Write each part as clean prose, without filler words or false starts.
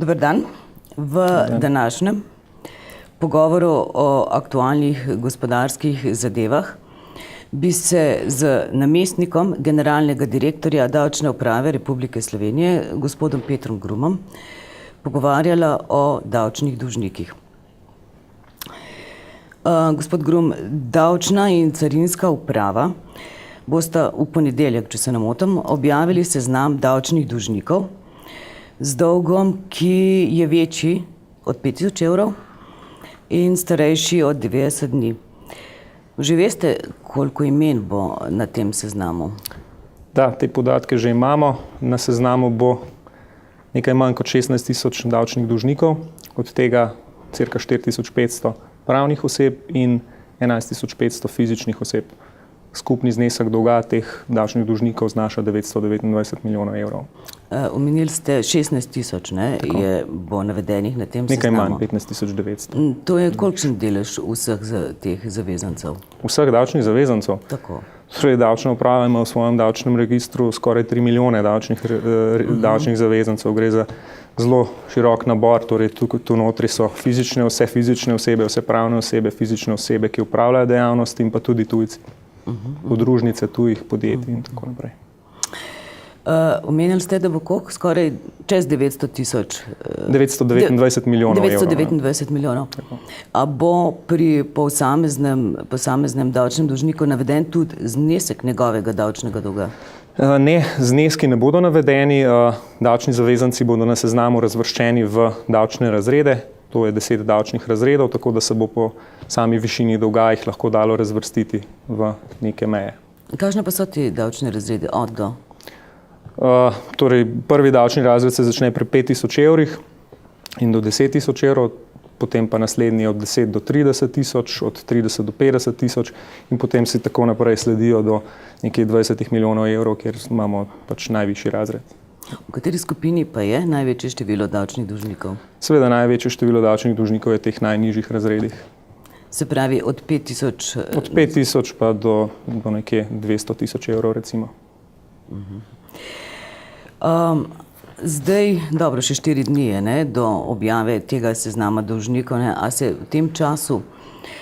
Dober dan. V današnjem pogovoru o aktualnih gospodarskih zadevah bi se z namestnikom generalnega direktorja Davčne uprave Republike Slovenije, gospodom Petrom Grumom, pogovarjala o davčnih dolžnikih. Gospod Grum, davčna in carinska uprava bosta v ponedeljek, če se ne motim, objavili seznam davčnih dolžnikov z dolgom, ki je večji od 5000 evrov in starejši od 90 dni. Že veste, koliko imen bo na tem seznamu? Da, te podatke že imamo. Na seznamu bo nekaj manj kot 16 000 davčnih dolžnikov, od tega cirka 4500 pravnih oseb in 11 500 fizičnih oseb. Skupni znesek dolga teh davčnih dolžnikov znaša 929 milijonov evrov. Omenili ste 16 000, bo navedenih na tem seznamu. Nekaj manj, 15 900. To je kolikšen delež vseh teh zavezancev? Vseh davčnih zavezancev? Tako. Torej, davčna uprava ima v svojem davčnem registru skoraj 3 milijone davčnih zavezancev. Gre za zelo širok nabor, torej tu notri so vse fizične osebe, vse pravne osebe, fizične osebe, ki upravljajo dejavnost in pa tudi tujci. Podružnice tujih podjetij in tako naprej. Omenili ste, da bo koliko? Skoraj čez 900 000? 929 milijonov evrov. 929 milijonov. A bo pri posameznem davčnem dolžniku naveden tudi znesek njegovega davčnega dolga? Ne, zneski ne bodo navedeni. Davčni zavezanci bodo na seznamu razvrščeni v davčne razrede. To je 10 davčnih razredov, tako da se bo po sami višini dolga jih lahko dalo razvrstiti v neke meje. Kakšne pa so ti davčni razredi od do? Torej, prvi davčni razred se začne pri 5000 evrih in do 10 000 evrov, potem pa naslednji od 10 do 30 000, od 30 do 50 000 in potem si tako naprej sledijo do nekje 20 milijonov evrov, kjer imamo pač najvišji razred. V kateri skupini pa je največje število davčnih dolžnikov? Seveda največje število davčnih dolžnikov je v teh najnižjih razredih. Se pravi od 5000? Od 5000 pa do nekje 200 000 evrov recimo. Zdaj, dobro, še 4 dni je do objave tega seznama dolžnikov. A se v tem času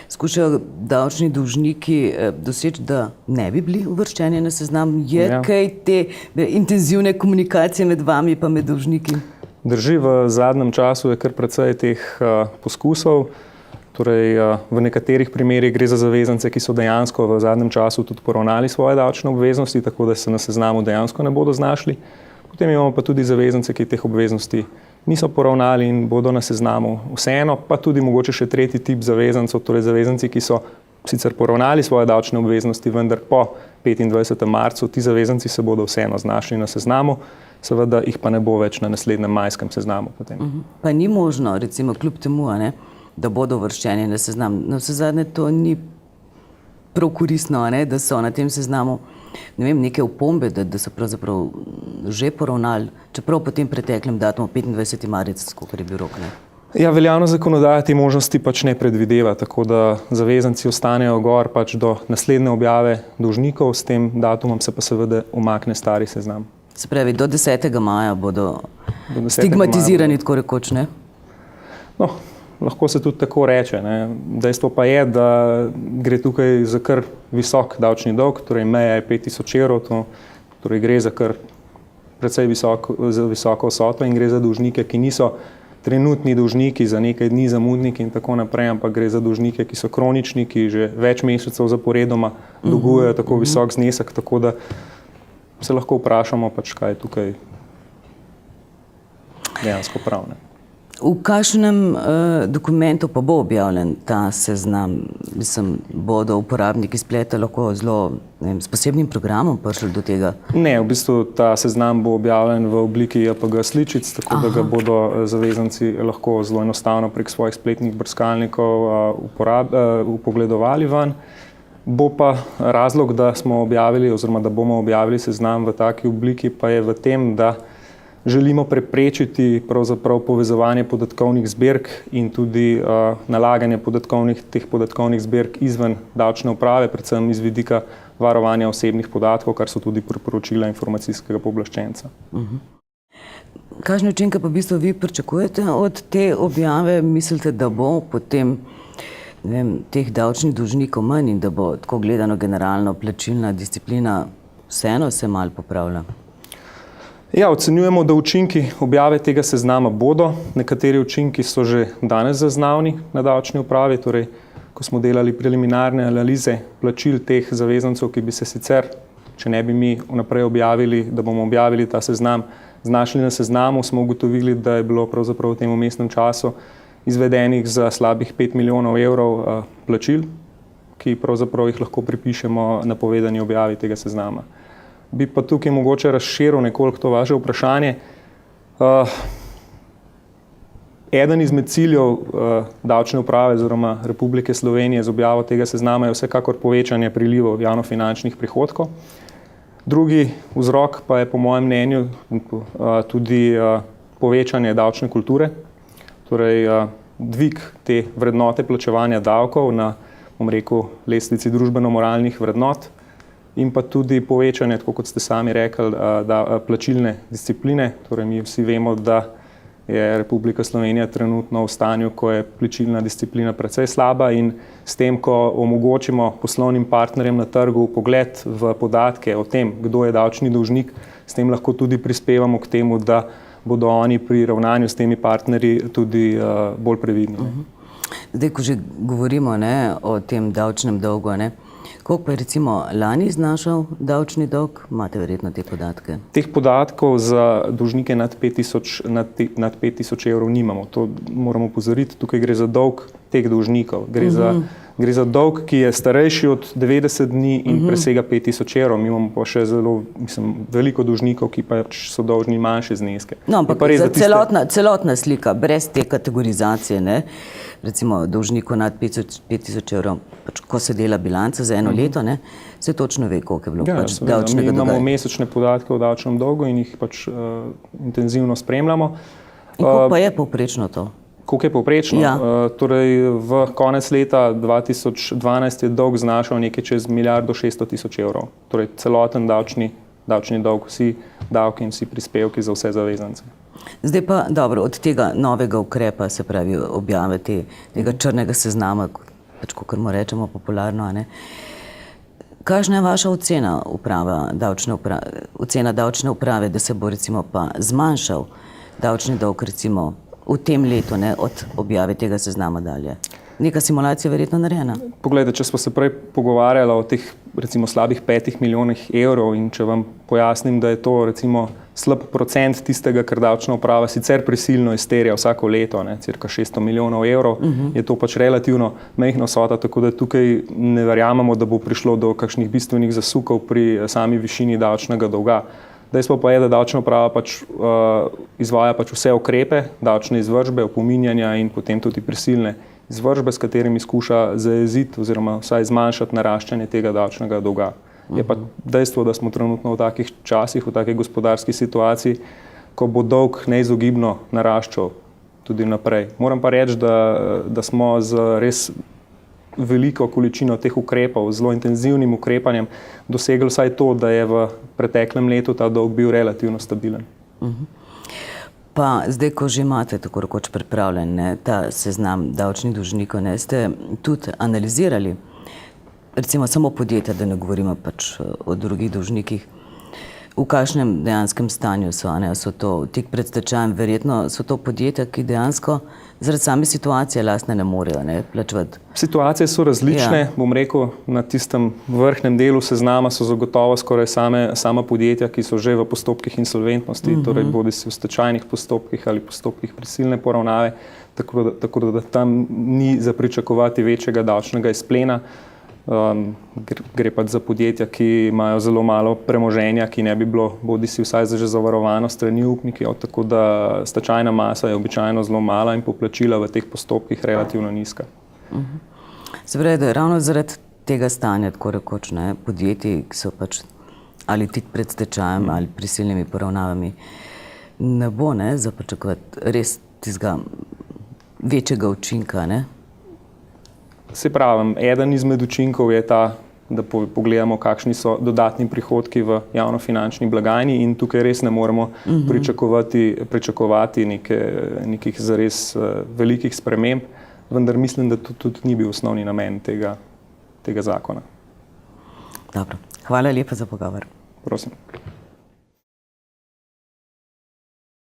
skušajo davčni dolžniki doseči, da ne bi bili uvrščeni na seznam? Je kaj te intenzivne komunikacije med vami pa med dolžniki? Drži, v zadnjem času je kar precej teh poskusov. Torej, v nekaterih primerih gre za zavezance, ki so dejansko v zadnjem času tudi poravnali svoje davčne obveznosti, tako da se na seznamu dejansko ne bodo znašli. Potem imamo pa tudi zavezance, ki teh obveznosti niso poravnali in bodo na seznamu vseeno, pa tudi mogoče še tretji tip zavezancov, torej zavezanci, ki so sicer poravnali svoje davčne obveznosti, vendar po 25. marcu ti zavezanci se bodo vseeno znašli na seznamu, seveda jih pa ne bo več na naslednjem majskem seznamu potem. Pa ni možno, recimo kljub temu, da bodo uvrščeni na seznam. Na vse zadnje to ni prav koristno, da so na tem seznamu neke opombe, da so pravzaprav že poravnali, čeprav po tem preteklem datumu 25. marec, kolikor je bil rok. Ja, veljavna zakonodaja te možnosti pač ne predvideva, tako da zavezanci ostanejo gor pač do naslednje objave dolžnikov, s tem datumom se pa seveda umakne stari seznam. Se pravi, do 10. maja bodo stigmatizirani, tako rekoč, ne? No, lahko se tudi tako reče. Dejstvo pa je, da gre tukaj za kar visok davčni dolg, torej meja je 5000 evrov, torej gre za kar precej visoko vsoto in gre za dolžnike, ki niso trenutni dolžniki za nekaj dni, zamudniki in tako naprej, ampak gre za dolžnike, ki so kronični, ki že več mesecev zaporedoma dolgujejo tako visok znesek, tako da se lahko vprašamo, pač, kaj je tukaj dejansko pravne. V kakšnem dokumentu pa bo objavljen ta seznam? Bodo uporabniki spleta lahko s posebnim programom prišli do tega? Ne, v bistvu ta seznam bo objavljen v obliki JPG sličic, tako da ga bodo zavezanci lahko zelo enostavno prek svojih spletnih brskalnikov vpogledovali van. Bo pa razlog, da smo objavili oziroma da bomo objavili seznam v taki obliki, pa je v tem, da želimo preprečiti pravzaprav povezovanje podatkovnih zbirk in tudi nalaganje teh podatkovnih zbirk izven davčne uprave, predvsem iz vidika varovanja osebnih podatkov, kar so tudi priporočila informacijskega pooblaščenca. kakšne učinke pa v bistvu vi pričakujete od te objave? Mislite, da bo potem teh davčnih dolžnikov manj in da bo tako gledano generalno plačilna disciplina vseeno se malo popravlja? Ja, ocenjujemo, da učinki objave tega seznama bodo. Nekateri učinki so že danes zaznavni na davčni upravi, torej ko smo delali preliminarne analize plačil teh zavezancev, ki bi se sicer, če ne bi mi vnaprej objavili, da bomo objavili ta seznam, znašli na seznamu, smo ugotovili, da je bilo pravzaprav v tem vmesnem času izvedenih za slabih 5 milijonov evrov plačil, ki pravzaprav jih lahko pripišemo napovedani objavi tega seznama. Bi pa tukaj mogoče razširil nekoliko to vaše vprašanje. Eden izmed ciljev davčne uprave oziroma Republike Slovenije z objavo tega seznama je vsekakor povečanje prilivov javnofinančnih prihodkov. Drugi vzrok pa je po mojem mnenju tudi povečanje davčne kulture, torej dvig te vrednote plačevanja davkov na, bom rekel, lestvici družbeno-moralnih vrednot in pa tudi povečanje, tako kot ste sami rekli, plačilne discipline. Torej mi vsi vemo, da je Republika Slovenija trenutno v stanju, ko je plačilna disciplina precej slaba in s tem, ko omogočimo poslovnim partnerjem na trgu pogled v podatke o tem, kdo je davčni dolžnik, s tem lahko tudi prispevamo k temu, da bodo oni pri ravnanju s temi partnerji tudi bolj previdni. Zdaj, ko že govorimo o tem davčnem dolgu, koliko pa je recimo lani znašal davčni dolg? Imate verjetno te podatke? Teh podatkov za dolžnike nad 5.000 evrov nimamo. To moramo opozoriti. Tukaj gre za dolg teh dolžnikov. Gre za dolg, ki je starejši od 90 dni in presega 5.000 evrov. Mi imamo pa še veliko dolžnikov, ki pa so dolžni manjše zneske. No, ampak za celotna slika, brez te kategorizacije, recimo dolžniku nad 5.000 evrov, ko se dela bilanca za eno leto, se točno ve, koliko je bilo davčnega dolga. Mi imamo mesečne podatke o davčnem dolgu in jih intenzivno spremljamo. In koliko pa je povprečno to? Koliko je povprečno? Ja. Torej v konec leta 2012 je dolg znašal nekaj čez 1.600.000 evrov. Torej celoten davčni dolg, vsi davki in vsi prispevki za vse zavezance. Zdaj pa, dobro, od tega novega ukrepa, se pravi objave tega črnega seznama, kakor mu rečemo popularno, kakšna je vaša ocena davčne uprave, da se bo recimo pa zmanjšal davčni dolg recimo v tem letu, od objave tega seznama dalje? Neka simulacija verjetno narejena? Poglejte, če smo se prej pogovarjali o teh recimo slabih 5 milijonih evrov in če vam pojasnim, da je to recimo slab procent tistega, kar davčna uprava sicer prisilno izterja vsako leto, cirka 600 milijonov evrov, je to pač relativno majhna vsota, tako da tukaj ne verjamemo, da bo prišlo do kakšnih bistvenih zasukov pri sami višini davčnega dolga. Dejstvo pa je, da davčna uprava izvaja vse ukrepe, davčne izvršbe, opominjanja in potem tudi prisilne izvršbe, s katerimi skuša zajeziti oziroma vsaj zmanjšati naraščanje tega davčnega dolga. Je pa dejstvo, da smo trenutno v takih časih, v takej gospodarski situaciji, ko bo dolg neizogibno naraščal tudi naprej. Moram pa reči, da smo z res veliko količino teh ukrepov, zelo intenzivnim ukrepanjem dosegli vsaj to, da je v preteklem letu ta dolg bil relativno stabilen. Pa zdaj, ko že imate tako rekoč pripravljen ta seznam davčnih dolžnikov, ste tudi analizirali, recimo samo podjetja, da ne govorimo o drugih dolžnikih, v kakšnem dejanskem stanju so to tik pred stečajem? Verjetno so to podjetja, ki dejansko zaradi same situacije lastne ne morejo plačevati. Situacije so različne, bom rekel, na tistem vrhnem delu seznama so zagotovo skoraj sama podjetja, ki so že v postopkih insolventnosti, torej bodisi v stečajnih postopkih ali postopkih prisilne poravnave, tako da tam ni za pričakovati večjega davčnega izplena. Gre pač za podjetja, ki imajo zelo malo premoženja, ki ne bi bilo bodisi vsaj že zavarovano strani upnikov, tako da stečajna masa je običajno zelo mala in poplačila v teh postopkih relativno nizka. Se pravi, da je ravno zaradi tega stanja, tako rekoč, podjetij, ki so ali tik pred stečajem ali prisilnimi poravnavami, ne bo za pričakovati res tistega večjega učinka, Se pravim, eden izmed učinkov je ta da pogledamo, kakšni so dodatni prihodki v javnofinančni blagajni, in tukaj res ne moremo pričakovati nekih zares velikih sprememb, vendar mislim, da to tudi ni bil osnovni namen tega zakona. Dobro. Hvala lepa za pogovor. Prosim.